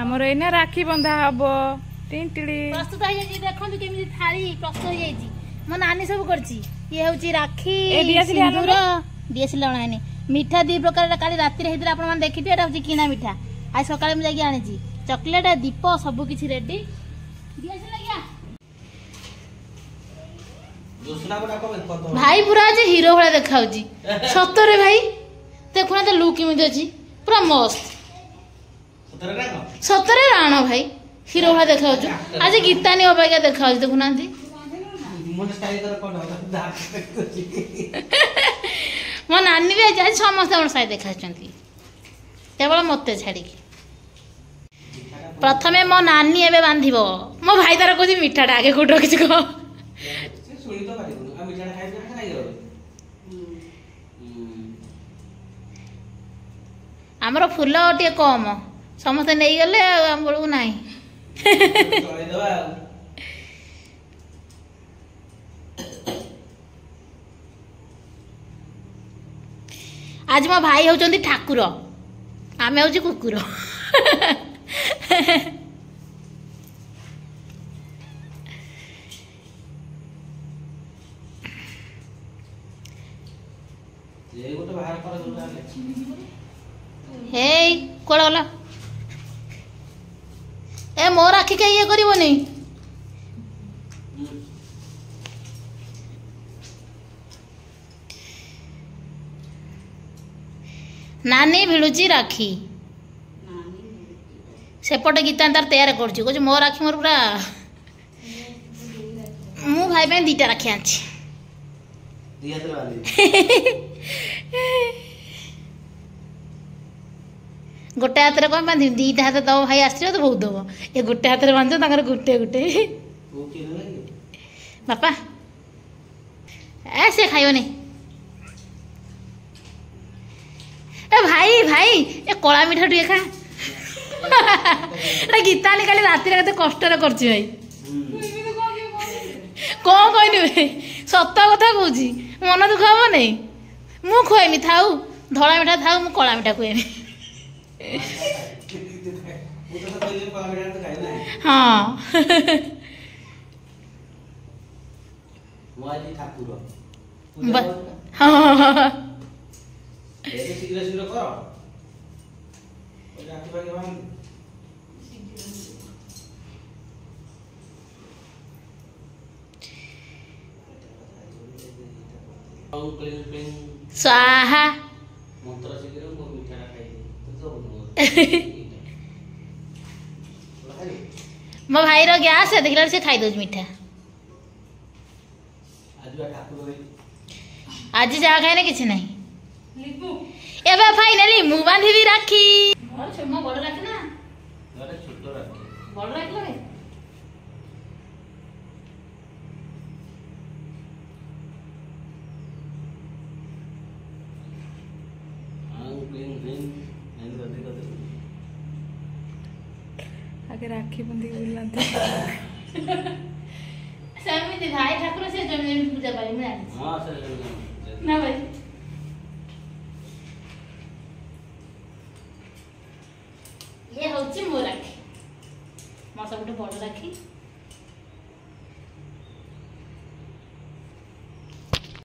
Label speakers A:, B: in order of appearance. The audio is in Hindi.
A: आमर एना राखी बंधा हम टिंटिली
B: प्रस्तुत हो जाई देखो केमी थाली प्रस्तुत हो जाई मो नानी सब करची ये होची राखी सिंदूर डीएसएल आने मिठा दी प्रकार काली राति रे हितरा आपण मन देखिथि एटा होची किना मिठा आज सकाळे म जाई आनिची चॉकलेट दीप सब किछि रेडी डीएसएल लगिया भाई पूरा आज हीरो भला देखाउची सतरे भाई देखुना तो लुक केमिति अछि पूरा मस्त सतरे राणा भाई हीरो भला देखाउछु आज गीतानी अपेक्षा देखाउछु देखुना मो नानी भी आज समस्त साई देखा केवल मत छाड़ी प्रथमे मो नानी एबे बांधिब मो भाई तार कहूँ मिठाटा आगे कौट रखी कह आमर फूल टे कम समस्ते नहीं गले आम बेलू ना आज मो भाई होचंदी ठाकुर आमे होची कुकुर हे कोड़ा वाला ए मोर आखि के ये करिवो नहीं नानी भिड़ुची राखी सेपटे गीता तार तैयार कर मो राखी मोर पूरा मु भाई पे दीटा राखी आछि गोटे हाथ में बांध दीटा हाथ दब भाई आस तो बहुत दब ये गोटे हाथ में बांध गोटे गोटे बापा ऐसे खाइबनी ए भाई भाई ए कला मिठा टे खा गीता काली राति केते कष्ट भाई कौन कहनी सत कथा कहूँ मन दुख हम नहीं मु खुएमी थाऊ धड़ा मिठा थाऊ मु कला मिठा खुएमी हाँ हाँ स्वाहा मो भाई रो गैस है देखला से खाई दो मीठा आज जा खाए ना किसी नहीं एबे फाइनली मु बांधी भी राखी मो बड़ राखी ना छोटो राखी बड़ राखी लगे
A: आगे राखी बंधी बुलाते
B: सेमिति भाई ठाकुर से जमीन पूजा पाई मैं हां सर ना भाई ये होची मो राखी मो सब बड़ राखी